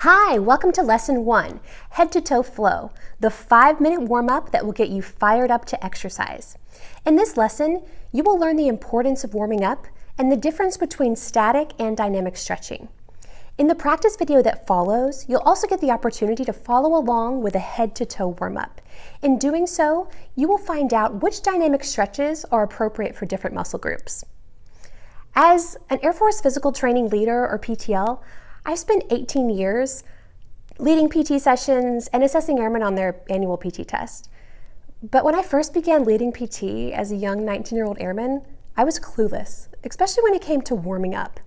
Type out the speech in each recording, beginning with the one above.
Hi, welcome to Lesson 1, Head to Toe Flow, the 5-minute warm-up that will get you fired up to exercise. In this lesson, you will learn the importance of warming up and the difference between static and dynamic stretching. In the practice video that follows, you'll also get the opportunity to follow along with a head-to-toe warm-up. In doing so, you will find out which dynamic stretches are appropriate for different muscle groups. As an Air Force physical training leader, or PTL, I've spent 18 years leading PT sessions and assessing airmen on their annual PT test. But when I first began leading PT as a young 19-year-old airman, I was clueless, especially when it came to warming up.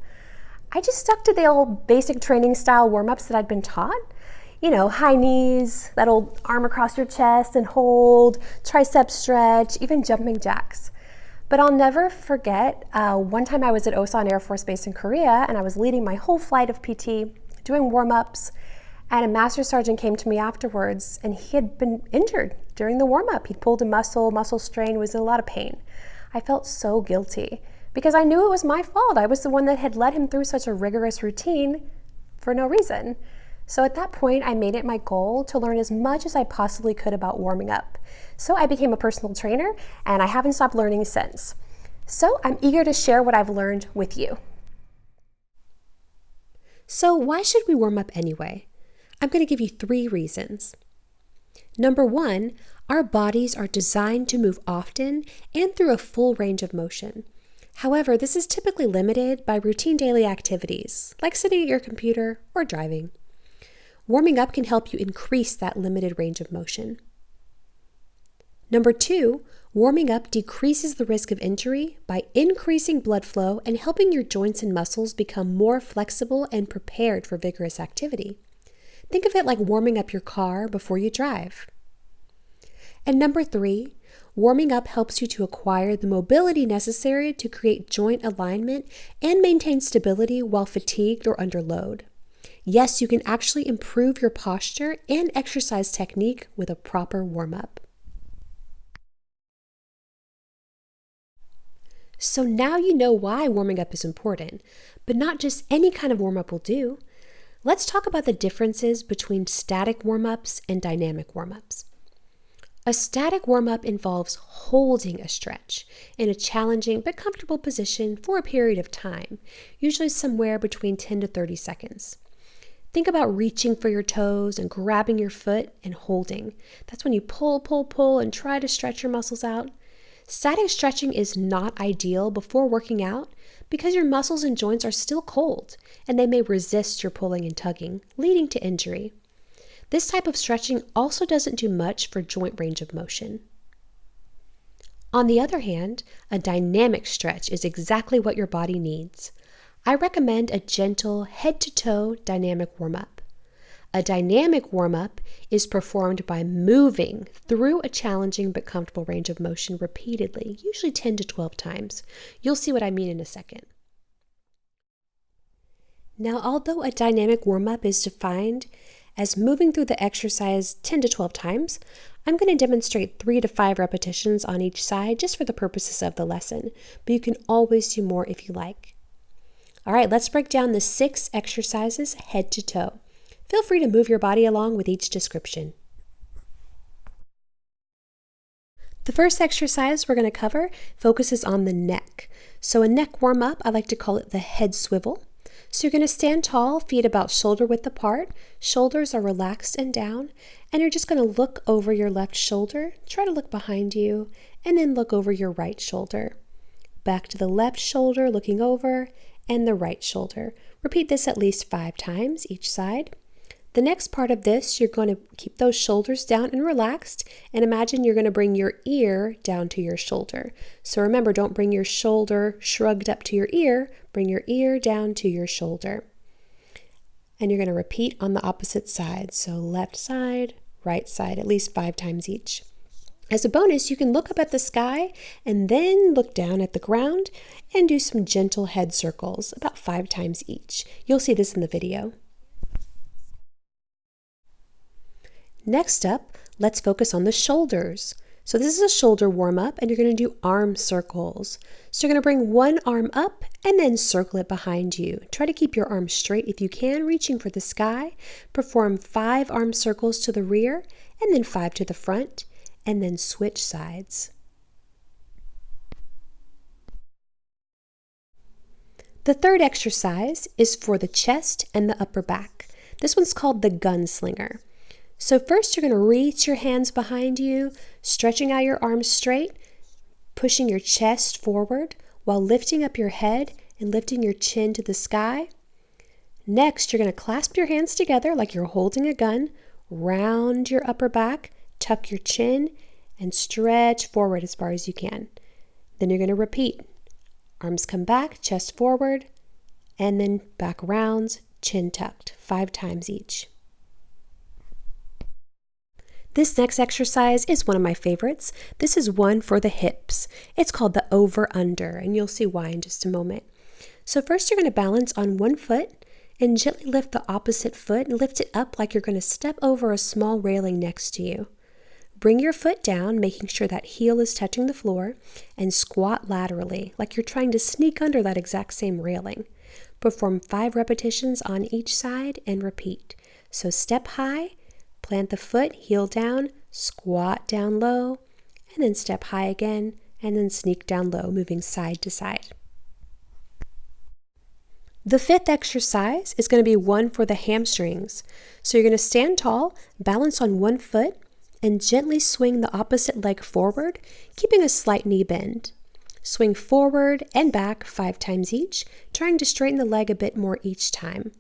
I just stuck to the old basic training style warm-ups that I'd been taught. You know, high knees, that old arm across your chest and hold, tricep stretch, even jumping jacks. But I'll never forget one time I was at Osan Air Force Base in Korea, and I was leading my whole flight of PT, doing warm-ups, and a master sergeant came to me afterwards, and he had been injured during the warm-up. He'd pulled a muscle strain, was in a lot of pain. I felt so guilty because I knew it was my fault. I was the one that had led him through such a rigorous routine for no reason. So at that point, I made it my goal to learn as much as I possibly could about warming up. So I became a personal trainer, and I haven't stopped learning since. So I'm eager to share what I've learned with you. So why should we warm up anyway? I'm going to give you 3 reasons. Number 1, our bodies are designed to move often and through a full range of motion. However, this is typically limited by routine daily activities, like sitting at your computer or driving. Warming up can help you increase that limited range of motion. Number 2, warming up decreases the risk of injury by increasing blood flow and helping your joints and muscles become more flexible and prepared for vigorous activity. Think of it like warming up your car before you drive. And number 3, warming up helps you to acquire the mobility necessary to create joint alignment and maintain stability while fatigued or under load. Yes, you can actually improve your posture and exercise technique with a proper warm-up. So now you know why warming up is important, but not just any kind of warm-up will do. Let's talk about the differences between static warm-ups and dynamic warm-ups. A static warm-up involves holding a stretch in a challenging but comfortable position for a period of time, usually somewhere between 10 to 30 seconds. Think about reaching for your toes and grabbing your foot and holding. That's when you pull, and try to stretch your muscles out. Static stretching is not ideal before working out because your muscles and joints are still cold and they may resist your pulling and tugging, leading to injury. This type of stretching also doesn't do much for joint range of motion. On the other hand, a dynamic stretch is exactly what your body needs. I recommend a gentle head-to-toe dynamic warm-up. A dynamic warm-up is performed by moving through a challenging but comfortable range of motion repeatedly, usually 10 to 12 times. You'll see what I mean in a second. Now, although a dynamic warm-up is defined as moving through the exercise 10 to 12 times, I'm going to demonstrate 3 to 5 repetitions on each side just for the purposes of the lesson, but you can always do more if you like. All right, let's break down the 6 exercises head to toe. Feel free to move your body along with each description. The first exercise we're going to cover focuses on the neck. So a neck warm-up, I like to call it the head swivel. So you're going to stand tall, feet about shoulder width apart, shoulders are relaxed and down, and you're just going to look over your left shoulder, try to look behind you, and then look over your right shoulder. Back to the left shoulder, looking over, and the right shoulder. Repeat this at least 5 times each side. The next part of this, you're going to keep those shoulders down and relaxed, and imagine you're going to bring your ear down to your shoulder. So remember, don't bring your shoulder shrugged up to your ear, bring your ear down to your shoulder. And you're going to repeat on the opposite side. So left side, right side, at least 5 times each. As a bonus, you can look up at the sky and then look down at the ground and do some gentle head circles, about 5 times each. You'll see this in the video. Next up, let's focus on the shoulders. So this is a shoulder warm up, and you're going to do arm circles. So you're going to bring one arm up and then circle it behind you. Try to keep your arms straight if you can, reaching for the sky. Perform 5 arm circles to the rear and then 5 to the front, and then switch sides. The third exercise is for the chest and the upper back. This one's called the gunslinger. So first you're going to reach your hands behind you, stretching out your arms straight, pushing your chest forward while lifting up your head and lifting your chin to the sky. Next, you're going to clasp your hands together like you're holding a gun, round your upper back, tuck your chin, and stretch forward as far as you can. Then you're going to repeat. Arms come back, chest forward, and then back rounds, chin tucked, 5 times each. This next exercise is one of my favorites. This is one for the hips. It's called the over-under, and you'll see why in just a moment. So first you're going to balance on one foot and gently lift the opposite foot and lift it up like you're going to step over a small railing next to you. Bring your foot down, making sure that heel is touching the floor, and squat laterally like you're trying to sneak under that exact same railing. Perform 5 repetitions on each side and repeat. So step high, plant the foot, heel down, squat down low, and then step high again, and then sneak down low, moving side to side. The 5th exercise is going to be one for the hamstrings. So you're going to stand tall, balance on one foot, and gently swing the opposite leg forward, keeping a slight knee bend. Swing forward and back 5 times each, trying to straighten the leg a bit more each time.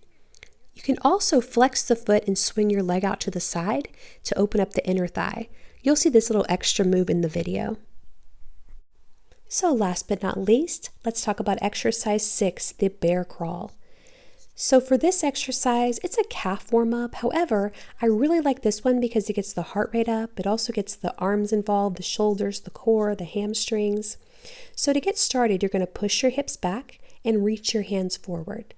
You can also flex the foot and swing your leg out to the side to open up the inner thigh. You'll see this little extra move in the video. So last but not least, let's talk about exercise 6, the bear crawl. So for this exercise, it's a calf warm-up. However, I really like this one because it gets the heart rate up. It also gets the arms involved, the shoulders, the core, the hamstrings. So to get started, you're going to push your hips back and reach your hands forward.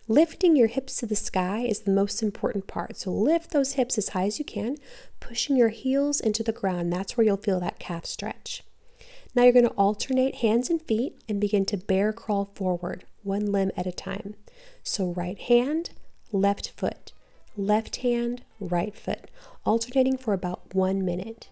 Lifting your hips to the sky is the most important part. So lift those hips as high as you can, pushing your heels into the ground. That's where you'll feel that calf stretch. Now you're going to alternate hands and feet and begin to bear crawl forward, one limb at a time. So right hand, left foot, left hand, right foot, alternating for about 1 minute.